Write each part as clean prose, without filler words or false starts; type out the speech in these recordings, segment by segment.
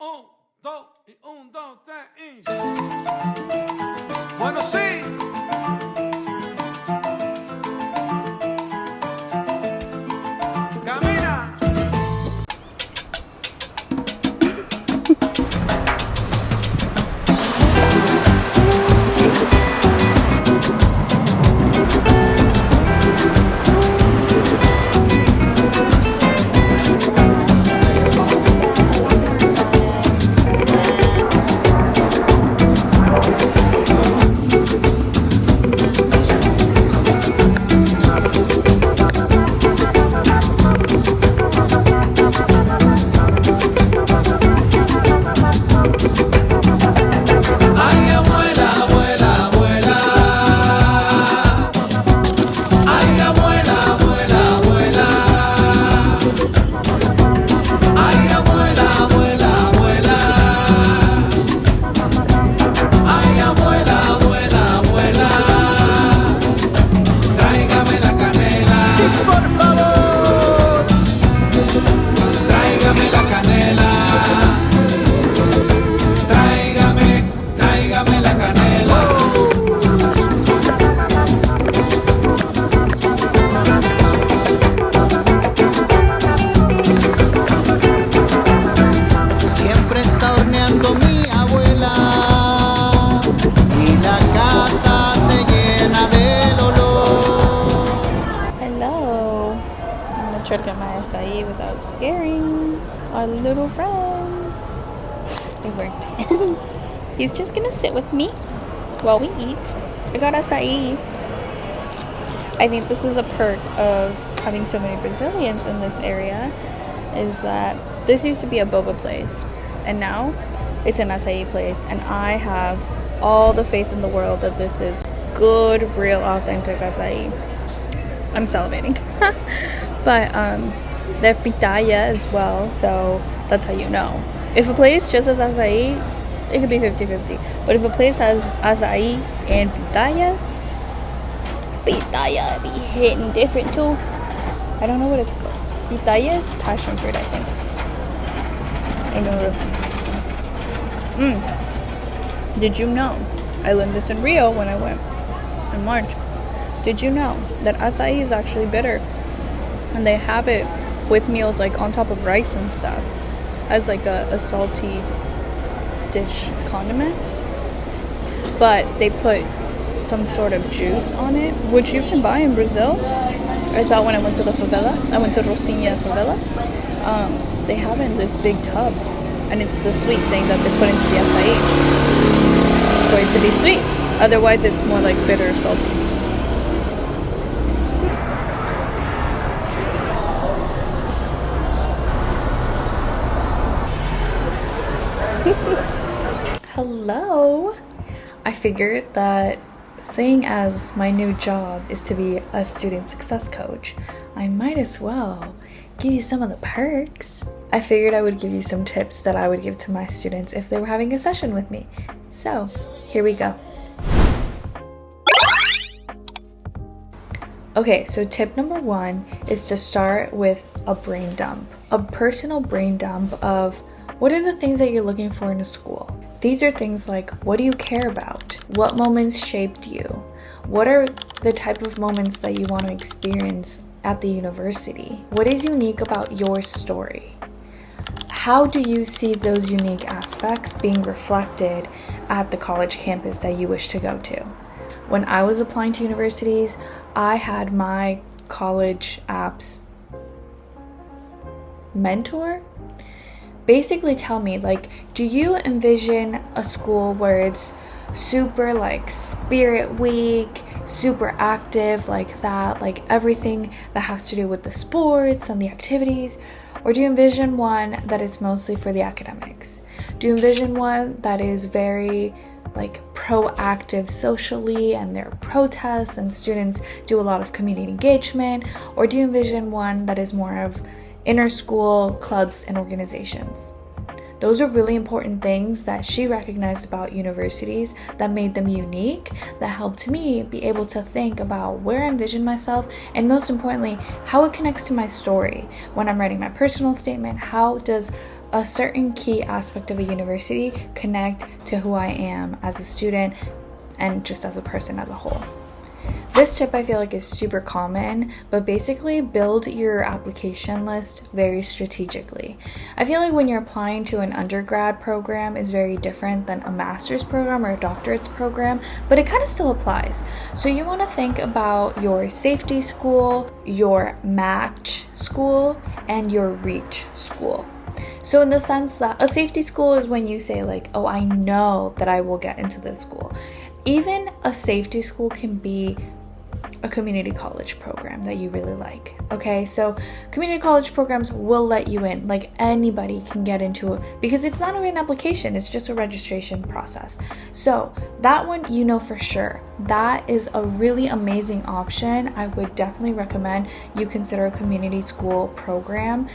Un, dos, y un, dos, tres, y... Bueno, sí. Camina. Try to get my acai without scaring our little friend. It worked. He's just gonna sit with me while we eat. I got acai. I think this is a perk of having so many Brazilians in this area, is that this used to be a boba place and now it's an acai place, and I have all the faith in the world that this is good, real, authentic acai. I'm salivating. But they have pitaya as well, so that's how you know. If a place just has acai, it could be 50-50. But if a place has acai and pitaya be hitting different too. I don't know what it's called. Pitaya is passion fruit, I think. I know. Did you know? I learned this in Rio when I went in March. Did you know that acai is actually bitter? And they have it with meals, like on top of rice and stuff, as like a salty dish condiment. But they put some sort of juice on it, which you can buy in Brazil. I saw when I went to the favela. I went to Rocinha favela. They have it in this big tub, and it's the sweet thing that they put into the acai for it to be sweet. Otherwise, it's more like bitter or salty. Hello. I figured that seeing as my new job is to be a student success coach, I might as well give you some of the perks. I figured I would give you some tips that I would give to my students if they were having a session with me. So, here we go. Okay, so tip number 1 is to start with a brain dump. A personal brain dump of what are the things that you're looking for in a school? These are things like, what do you care about? What moments shaped you? What are the type of moments that you want to experience at the university? What is unique about your story? How do you see those unique aspects being reflected at the college campus that you wish to go to? When I was applying to universities, I had my college apps mentor basically tell me, like, do you envision a school where it's super like spirit week, super active like that, like everything that has to do with the sports and the activities? Or do you envision one that is mostly for the academics? Do you envision one that is very like proactive socially and there are protests and students do a lot of community engagement? Or do you envision one that is more of inter-school clubs and organizations? Those are really important things that she recognized about universities that made them unique, that helped me be able to think about where I envision myself, and most importantly, how it connects to my story. When I'm writing my personal statement, how does a certain key aspect of a university connect to who I am as a student and just as a person as a whole. This tip I feel like is super common, but basically build your application list very strategically. I feel like when you're applying to an undergrad program is very different than a master's program or a doctorate's program, but it kind of still applies. So you want to think about your safety school, your match school, and your reach school. So in the sense that a safety school is when you say like, oh, I know that I will get into this school. Even a safety school can be a community college program that you really like. Okay, so community college programs will let you in. Like anybody can get into it because it's not an application, it's just a registration process. So that one, you know for sure. That is a really amazing option. I would definitely recommend you consider a community school program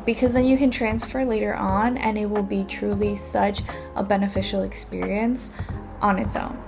because then you can transfer later on and it will be truly such a beneficial experience on its own.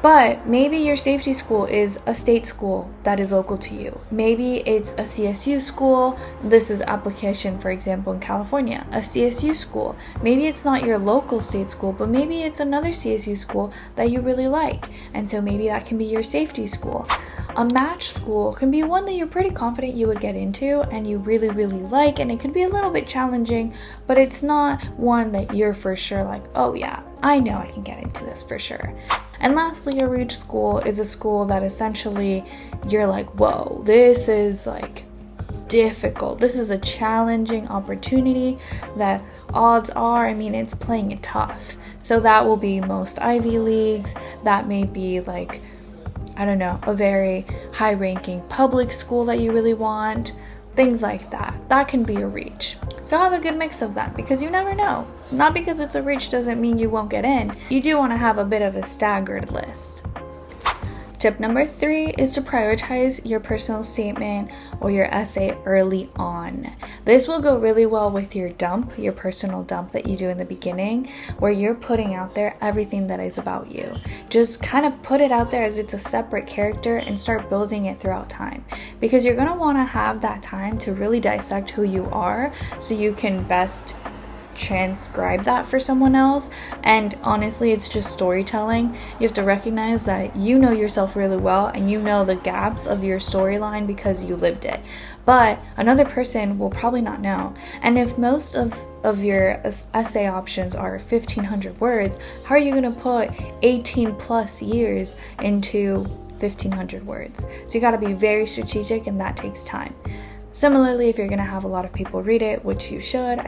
But maybe your safety school is a state school that is local to you. Maybe it's a CSU school. This is application, for example, in California, a CSU school. Maybe it's not your local state school, but maybe it's another CSU school that you really like. And so maybe that can be your safety school. A match school can be one that you're pretty confident you would get into and you really, really like, and it could be a little bit challenging, but it's not one that you're for sure like, oh yeah, I know I can get into this for sure. And lastly, a reach school is a school that essentially you're like, whoa, this is like difficult. This is a challenging opportunity that odds are, it's playing it tough. So that will be most Ivy Leagues. That may be like, I don't know, a very high-ranking public school that you really want. Things like that. That can be a reach. So have a good mix of them because you never know. Not because it's a reach doesn't mean you won't get in. You do want to have a bit of a staggered list. Tip number 3 is to prioritize your personal statement or your essay early on. This will go really well with your dump, your personal dump that you do in the beginning, where you're putting out there everything that is about you. Just kind of put it out there as it's a separate character and start building it throughout time. Because you're going to want to have that time to really dissect who you are so you can best transcribe that for someone else. And honestly, it's just storytelling. You have to recognize that you know yourself really well and you know the gaps of your storyline because you lived it, but another person will probably not know. And if most of your essay options are 1,500 words, how are you going to put 18 plus years into 1,500 words? So you got to be very strategic, and that takes time. Similarly, if you're going to have a lot of people read it, which you should,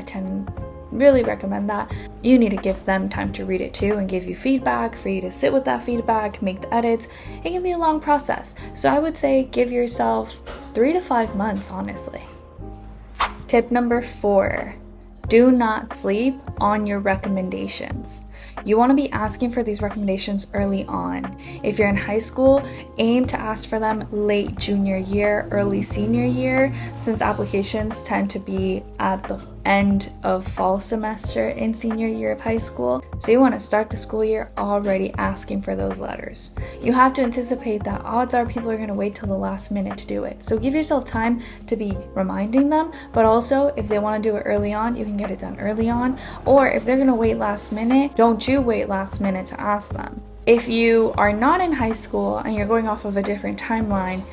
really recommend that, you need to give them time to read it too and give you feedback, for you to sit with that feedback, make the edits. It can be a long process. So I would say give yourself 3 to 5 months, honestly. Tip number 4, do not sleep on your recommendations. You want to be asking for these recommendations early on. If you're in high school, aim to ask for them late junior year, early senior year, since applications tend to be at the end of fall semester in senior year of high school. So you want to start the school year already asking for those letters. You have to anticipate that odds are people are going to wait till the last minute to do it. So give yourself time to be reminding them, but also if they want to do it early on, you can get it done early on. Or if they're going to wait last minute, don't you wait last minute to ask them. If you are not in high school and you're going off of a different timeline,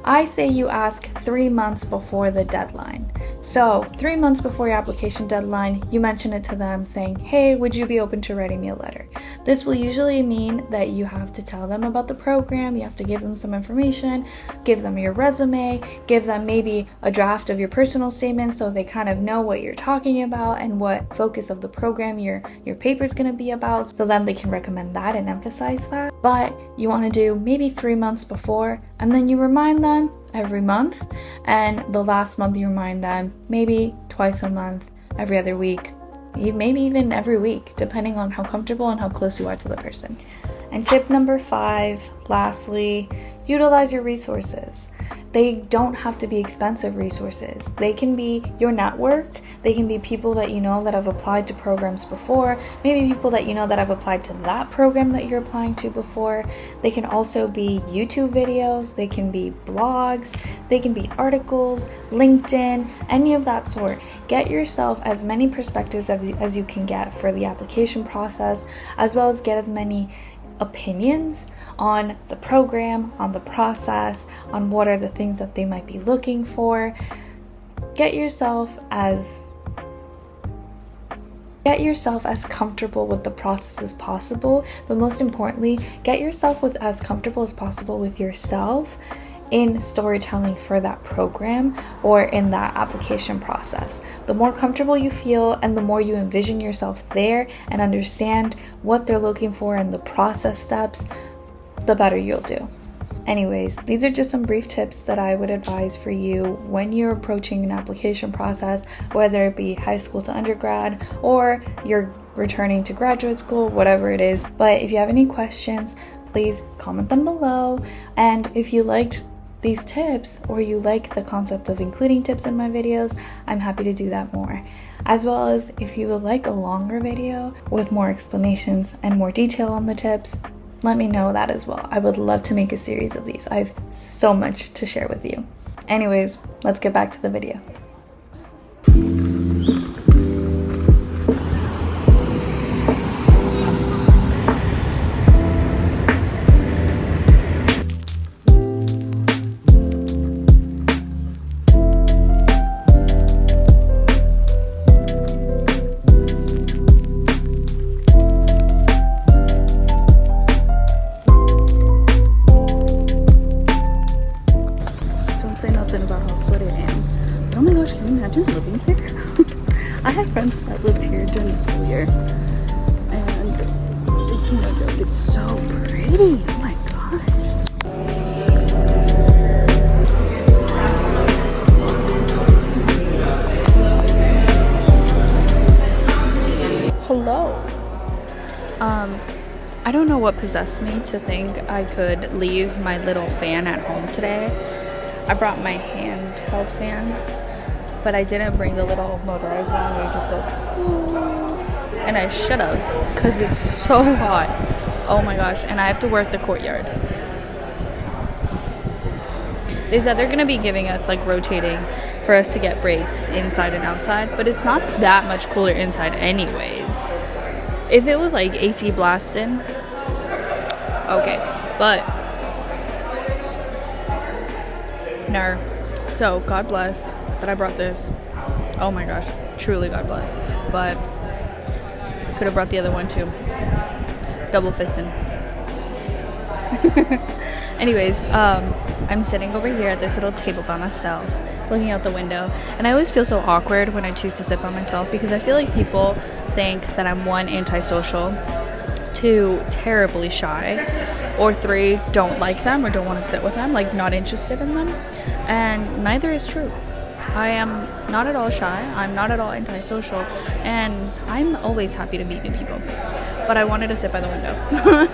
I say you ask 3 months before the deadline. So 3 months before your application deadline, you mention it to them saying, hey, would you be open to writing me a letter? This will usually mean that you have to tell them about the program, you have to give them some information, give them your resume, give them maybe a draft of your personal statement so they kind of know what you're talking about and what focus of the program your paper is going to be about, so then they can recommend that and emphasize that. But you want to do maybe 3 months before, and then you remind them every month, and the last month you remind them maybe twice a month, every other week, maybe even every week, depending on how comfortable and how close you are to the person. And tip number 5, lastly, utilize your resources. They don't have to be expensive resources. They can be your network. They can be people that you know that have applied to programs before. Maybe people that you know that have applied to that program that you're applying to before. They can also be YouTube videos. They can be blogs. They can be articles, LinkedIn, any of that sort. Get yourself as many perspectives as you can get for the application process, as well as get as many opinions on the program, on the process, on what are the things that they might be looking for. Get yourself as comfortable with the process as possible, but most importantly, get yourself with as comfortable as possible with yourself in storytelling for that program or in that application process. The more comfortable you feel and the more you envision yourself there and understand what they're looking for and the process steps, the better you'll do. Anyways, these are just some brief tips that I would advise for you when you're approaching an application process, whether it be high school to undergrad or you're returning to graduate school, whatever it is. But if you have any questions, please comment them below. And if you liked these tips or you like the concept of including tips in my videos, I'm happy to do that more. As well as if you would like a longer video with more explanations and more detail on the tips, let me know that as well. I would love to make a series of these. I have so much to share with you. Anyways, let's get back to the video. I have friends that lived here during the school year, and it's no joke, it's so pretty. Oh my gosh. Hello. I don't know what possessed me to think I could leave my little fan at home today. I brought my handheld fan, but I didn't bring the little motorized one where you just go, and I should have, because it's so hot. Oh my gosh, and I have to work the courtyard. They said they're going to be giving us like rotating for us to get breaks inside and outside, but it's not that much cooler inside anyways. If it was like AC blasting, okay, but no. So God bless that I brought this. Oh my gosh, truly God bless. But could have brought the other one too. Double fisting. Anyways, I'm sitting over here at this little table by myself, looking out the window, and I always feel so awkward when I choose to sit by myself because I feel like people think that I'm 1, antisocial, 2, terribly shy, or 3, don't like them or don't want to sit with them, like not interested in them, and neither is true. I am not at all shy, I'm not at all antisocial, and I'm always happy to meet new people. But I wanted to sit by the window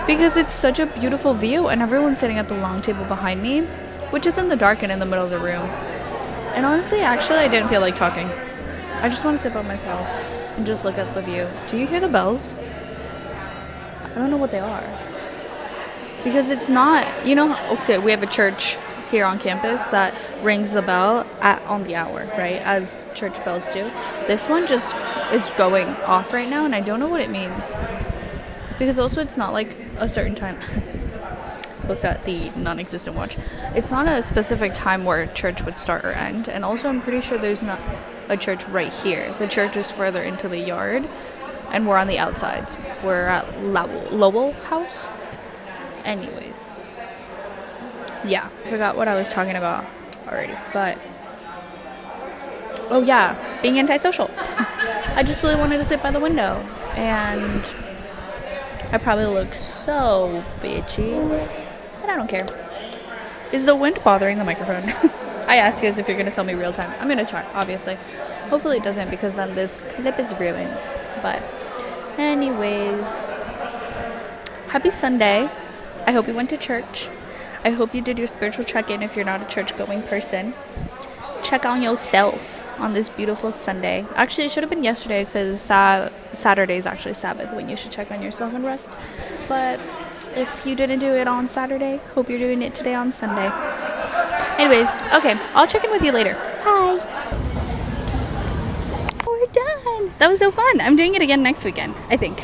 because it's such a beautiful view, and everyone's sitting at the long table behind me, which is in the dark and in the middle of the room. And honestly, actually, I didn't feel like talking. I just want to sit by myself and just look at the view. Do you hear the bells? I don't know what they are. Because it's not, you know, okay, we have a church here on campus that rings the bell on the hour, right, as church bells do. This one just is going off right now, and I don't know what it means. Because also it's not like a certain time. Looked at the non-existent watch. It's not a specific time where church would start or end, and also I'm pretty sure there's not a church right here. The church is further into the yard, and we're on the outsides. We're at Lowell House. Anyways, yeah, I forgot what I was talking about already, but oh yeah, being antisocial. I just really wanted to sit by the window, and I probably look so bitchy, but I don't care. Is the wind bothering the microphone? I asked you as if you're gonna tell me real time. I'm gonna try, obviously. Hopefully it doesn't, because then this clip is ruined. But anyways, happy Sunday. I hope you went to church. I hope you did your spiritual check-in if you're not a church-going person. Check on yourself on this beautiful Sunday. Actually, it should have been yesterday because Saturday is actually Sabbath when you should check on yourself and rest. But if you didn't do it on Saturday, hope you're doing it today on Sunday. Anyways, okay, I'll check in with you later. Bye. We're done. That was so fun. I'm doing it again next weekend, I think.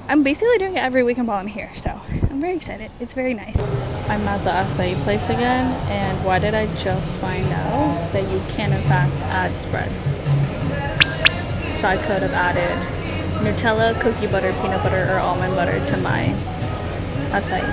I'm basically doing it every weekend while I'm here, so I'm very excited. It's very nice. I'm at the acai place again, and why did I just find out that you can in fact add spreads? So I could have added Nutella, cookie butter, peanut butter, or almond butter to my acai.